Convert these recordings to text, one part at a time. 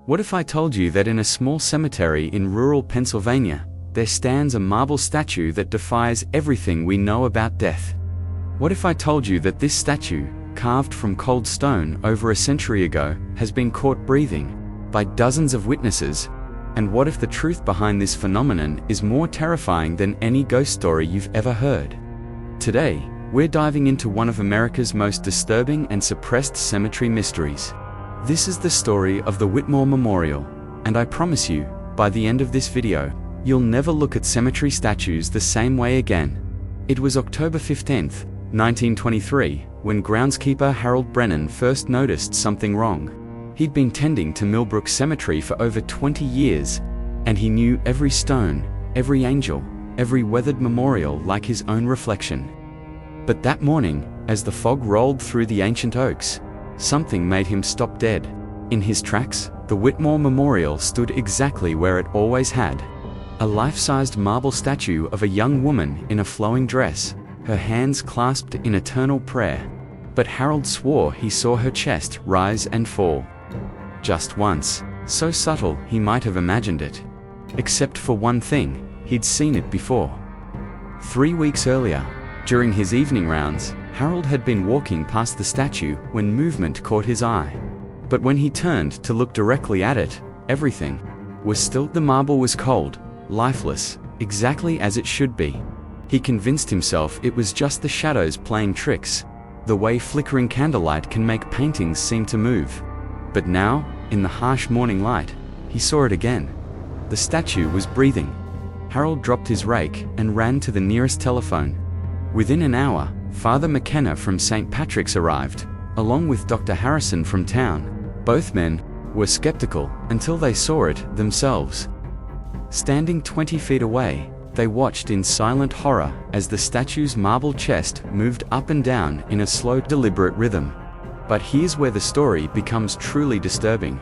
What if I told you that in a small cemetery in rural Pennsylvania, there stands a marble statue that defies everything we know about death? What if I told you that this statue, carved from cold stone over a century ago, has been caught breathing by dozens of witnesses? And what if the truth behind this phenomenon is more terrifying than any ghost story you've ever heard? Today, we're diving into one of America's most disturbing and suppressed cemetery mysteries. This is the story of the Whitmore Memorial, and I promise you, by the end of this video, you'll never look at cemetery statues the same way again. It was October 15, 1923, when groundskeeper Harold Brennan first noticed something wrong. He'd been tending to Millbrook Cemetery for over 20 years, and he knew every stone, every angel, every weathered memorial like his own reflection. But that morning, as the fog rolled through the ancient oaks, something made him stop dead. In his tracks, the Whitmore Memorial stood exactly where it always had. A life-sized marble statue of a young woman in a flowing dress, her hands clasped in eternal prayer. But Harold swore he saw her chest rise and fall. Just once, so subtle he might have imagined it. Except for one thing, he'd seen it before. 3 weeks earlier, during his evening rounds, Harold had been walking past the statue when movement caught his eye. But when he turned to look directly at it, everything was still. The marble was cold, lifeless, exactly as it should be. He convinced himself it was just the shadows playing tricks, the way flickering candlelight can make paintings seem to move. But now, in the harsh morning light, he saw it again. The statue was breathing. Harold dropped his rake and ran to the nearest telephone. Within an hour, Father McKenna from St. Patrick's arrived, along with Dr. Harrison from town. Both men were skeptical until they saw it themselves. Standing 20 feet away, they watched in silent horror as the statue's marble chest moved up and down in a slow, deliberate rhythm. But here's where the story becomes truly disturbing.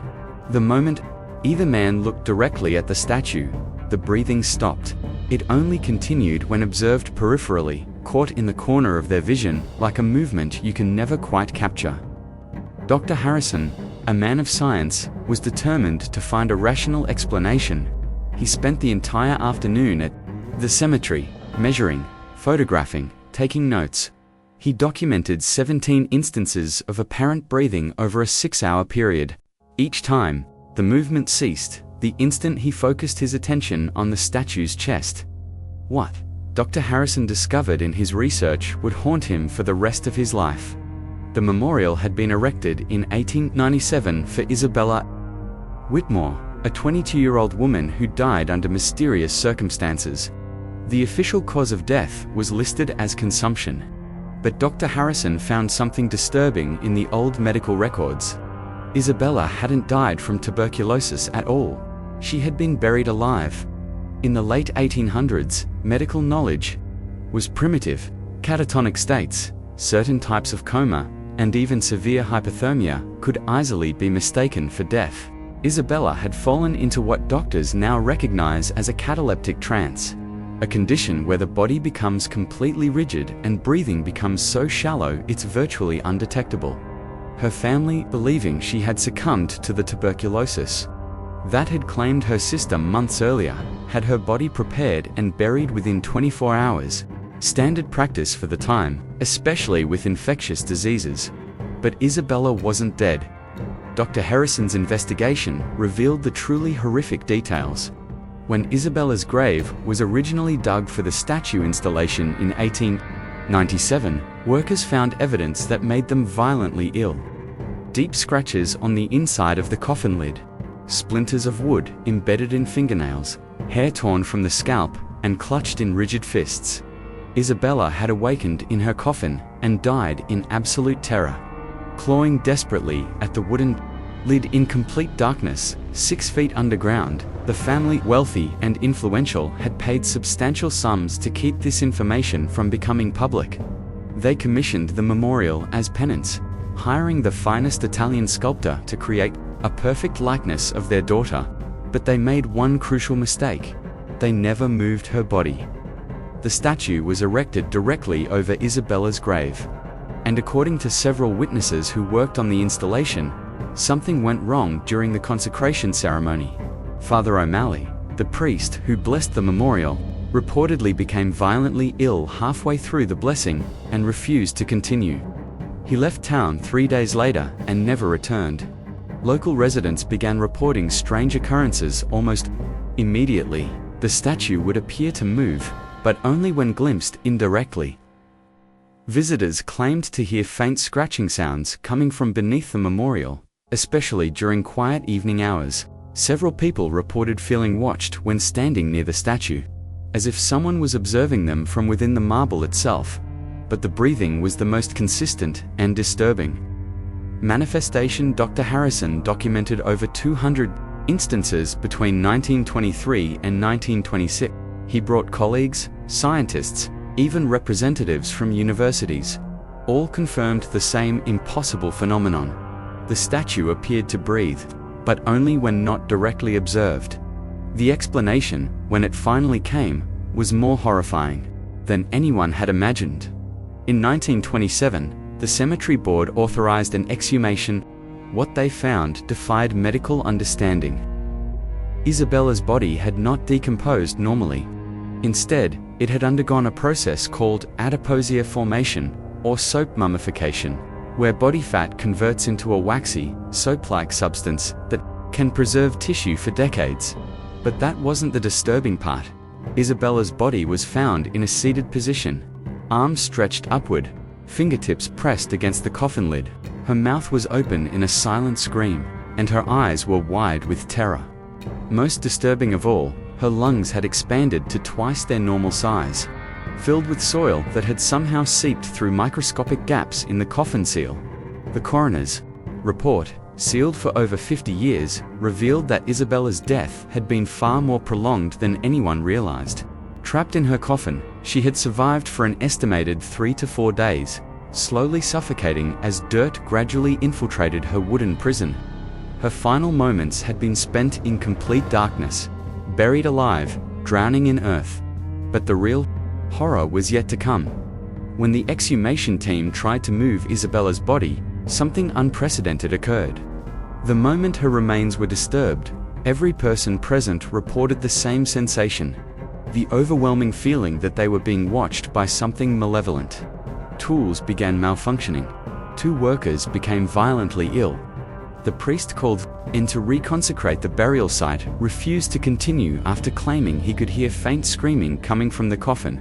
The moment either man looked directly at the statue, the breathing stopped. It only continued when observed peripherally, caught in the corner of their vision, like a movement you can never quite capture. Dr. Harrison, a man of science, was determined to find a rational explanation. He spent the entire afternoon at the cemetery, measuring, photographing, taking notes. He documented 17 instances of apparent breathing over a 6-hour period. Each time, the movement ceased, the instant he focused his attention on the statue's chest. What Dr. Harrison discovered in his research would haunt him for the rest of his life. The memorial had been erected in 1897 for Isabella Whitmore, a 22-year-old woman who died under mysterious circumstances. The official cause of death was listed as consumption. But Dr. Harrison found something disturbing in the old medical records. Isabella hadn't died from tuberculosis at all. She had been buried alive. In the late 1800s, medical knowledge was primitive. Catatonic states, certain types of coma, and even severe hypothermia could easily be mistaken for death. Isabella had fallen into what doctors now recognize as a cataleptic trance, a condition where the body becomes completely rigid and breathing becomes so shallow it's virtually undetectable. Her family, believing she had succumbed to the tuberculosis that had claimed her sister months earlier, had her body prepared and buried within 24 hours, standard practice for the time, especially with infectious diseases. But Isabella wasn't dead. Dr. Harrison's investigation revealed the truly horrific details. When Isabella's grave was originally dug for the statue installation in 1897, workers found evidence that made them violently ill. Deep scratches on the inside of the coffin lid, splinters of wood embedded in fingernails, hair torn from the scalp and clutched in rigid fists. Isabella had awakened in her coffin and died in absolute terror. Clawing desperately at the wooden lid in complete darkness, 6 feet underground, the family, wealthy and influential, had paid substantial sums to keep this information from becoming public. They commissioned the memorial as penance, hiring the finest Italian sculptor to create a perfect likeness of their daughter. But they made one crucial mistake. They never moved her body. The statue was erected directly over Isabella's grave. And according to several witnesses who worked on the installation, something went wrong during the consecration ceremony. Father O'Malley, the priest who blessed the memorial, reportedly became violently ill halfway through the blessing and refused to continue. He left town 3 days later and never returned. Local residents began reporting strange occurrences almost immediately. The statue would appear to move, but only when glimpsed indirectly. Visitors claimed to hear faint scratching sounds coming from beneath the memorial, especially during quiet evening hours. Several people reported feeling watched when standing near the statue, as if someone was observing them from within the marble itself. But the breathing was the most consistent and disturbing. Manifestation Dr. Harrison documented over 200 instances between 1923 and 1926. He brought colleagues, scientists, even representatives from universities. All confirmed the same impossible phenomenon. The statue appeared to breathe, but only when not directly observed. The explanation, when it finally came, was more horrifying than anyone had imagined. In 1927, the cemetery board authorized an exhumation. What they found defied medical understanding. Isabella's body had not decomposed normally. Instead, it had undergone a process called adiposia formation, or soap mummification, where body fat converts into a waxy, soap-like substance that can preserve tissue for decades. But that wasn't the disturbing part. Isabella's body was found in a seated position, arms stretched upward, fingertips pressed against the coffin lid. Her mouth was open in a silent scream, and her eyes were wide with terror. Most disturbing of all, her lungs had expanded to twice their normal size, filled with soil that had somehow seeped through microscopic gaps in the coffin seal. The coroner's report, sealed for over 50 years, revealed that Isabella's death had been far more prolonged than anyone realized. Trapped in her coffin, she had survived for an estimated 3 to 4 days, slowly suffocating as dirt gradually infiltrated her wooden prison. Her final moments had been spent in complete darkness, buried alive, drowning in earth. But the real horror was yet to come. When the exhumation team tried to move Isabella's body, something unprecedented occurred. The moment her remains were disturbed, every person present reported the same sensation: the overwhelming feeling that they were being watched by something malevolent. Tools began malfunctioning. 2 workers became violently ill. The priest called in to reconsecrate the burial site refused to continue after claiming he could hear faint screaming coming from the coffin.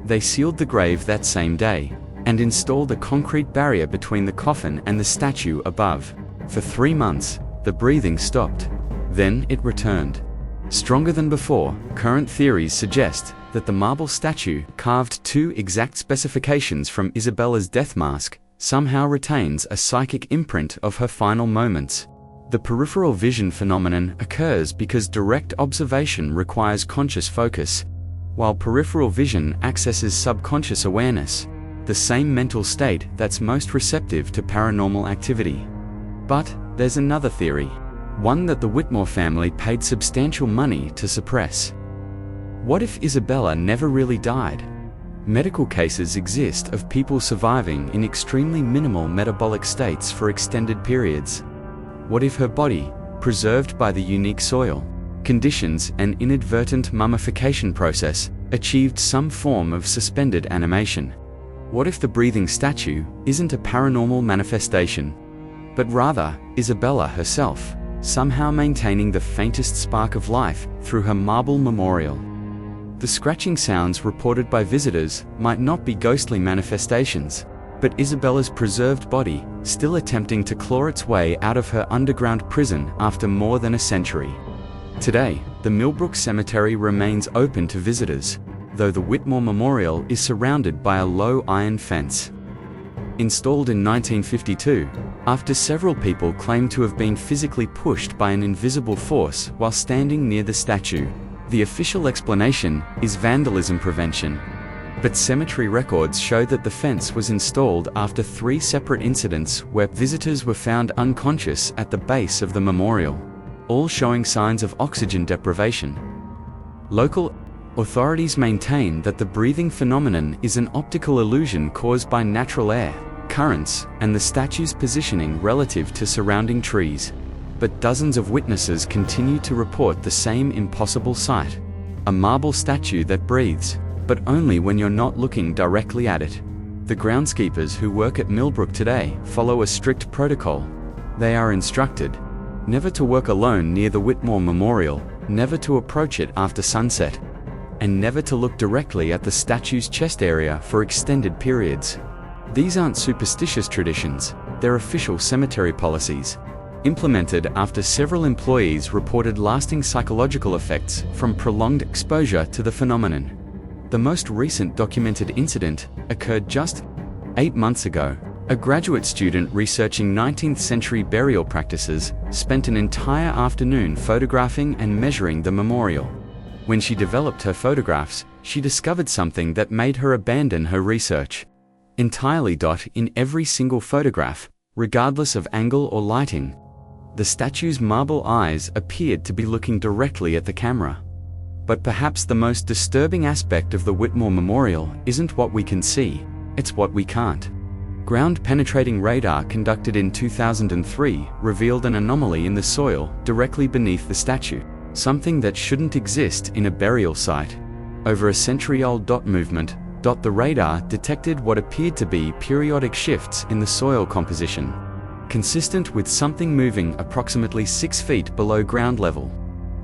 They sealed the grave that same day and installed a concrete barrier between the coffin and the statue above. For 3 months, the breathing stopped. Then it returned. Stronger than before, current theories suggest that the marble statue, carved to exact specifications from Isabella's death mask, somehow retains a psychic imprint of her final moments. The peripheral vision phenomenon occurs because direct observation requires conscious focus, while peripheral vision accesses subconscious awareness, the same mental state that's most receptive to paranormal activity. But there's another theory, one that the Whitmore family paid substantial money to suppress. What if Isabella never really died? Medical cases exist of people surviving in extremely minimal metabolic states for extended periods. What if her body, preserved by the unique soil conditions and inadvertent mummification process, achieved some form of suspended animation? What if the breathing statue isn't a paranormal manifestation, but rather Isabella herself, somehow maintaining the faintest spark of life through her marble memorial? The scratching sounds reported by visitors might not be ghostly manifestations, but Isabella's preserved body still attempting to claw its way out of her underground prison after more than a century. Today, the Millbrook Cemetery remains open to visitors, though the Whitmore Memorial is surrounded by a low iron fence. Installed in 1952, after several people claim to have been physically pushed by an invisible force while standing near the statue. The official explanation is vandalism prevention, but cemetery records show that the fence was installed after 3 separate incidents where visitors were found unconscious at the base of the memorial, all showing signs of oxygen deprivation. Local authorities maintain that the breathing phenomenon is an optical illusion caused by natural air, currents, and the statue's positioning relative to surrounding trees. But dozens of witnesses continue to report the same impossible sight. A marble statue that breathes, but only when you're not looking directly at it. The groundskeepers who work at Millbrook today follow a strict protocol. They are instructed never to work alone near the Whitmore Memorial, never to approach it after sunset, and never to look directly at the statue's chest area for extended periods. These aren't superstitious traditions, they're official cemetery policies, implemented after several employees reported lasting psychological effects from prolonged exposure to the phenomenon. The most recent documented incident occurred just 8 months ago. A graduate student researching 19th century burial practices spent an entire afternoon photographing and measuring the memorial. When she developed her photographs, she discovered something that made her abandon her research. Entirely in every single photograph, regardless of angle or lighting, the statue's marble eyes appeared to be looking directly at the camera. But perhaps the most disturbing aspect of the Whitmore Memorial isn't what we can see, it's what we can't. Ground-penetrating radar conducted in 2003 revealed an anomaly in the soil directly beneath the statue, something that shouldn't exist in a burial site. Over a century-old movement, the radar detected what appeared to be periodic shifts in the soil composition, consistent with something moving approximately 6 feet below ground level.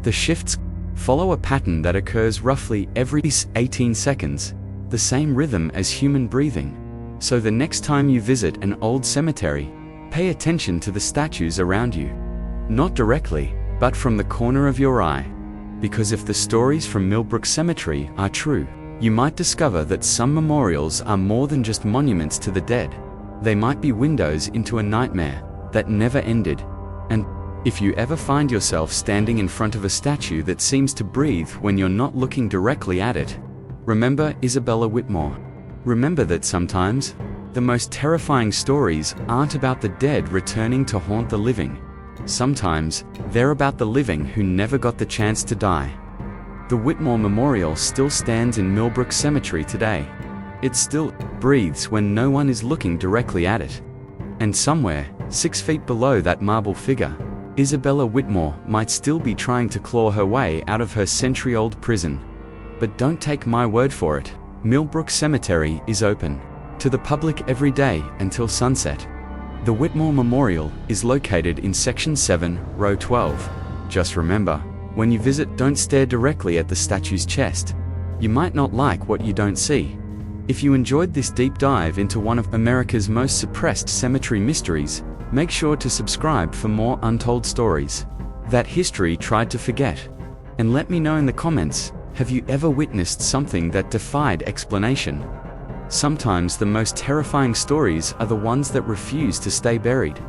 The shifts follow a pattern that occurs roughly every 18 seconds, the same rhythm as human breathing. So the next time you visit an old cemetery, pay attention to the statues around you. Not directly, but from the corner of your eye. Because if the stories from Millbrook Cemetery are true, you might discover that some memorials are more than just monuments to the dead. They might be windows into a nightmare that never ended. And if you ever find yourself standing in front of a statue that seems to breathe when you're not looking directly at it, remember Isabella Whitmore. Remember that sometimes, the most terrifying stories aren't about the dead returning to haunt the living. Sometimes, they're about the living who never got the chance to die. The Whitmore Memorial still stands in Millbrook Cemetery today. It still breathes when no one is looking directly at it. And somewhere, 6 feet below that marble figure, Isabella Whitmore might still be trying to claw her way out of her century-old prison. But don't take my word for it. Millbrook Cemetery is open to the public every day until sunset. The Whitmore Memorial is located in Section 7, Row 12. Just remember, when you visit, don't stare directly at the statue's chest. You might not like what you don't see. If you enjoyed this deep dive into one of America's most suppressed cemetery mysteries, make sure to subscribe for more untold stories that history tried to forget. And let me know in the comments, have you ever witnessed something that defied explanation? Sometimes the most terrifying stories are the ones that refuse to stay buried.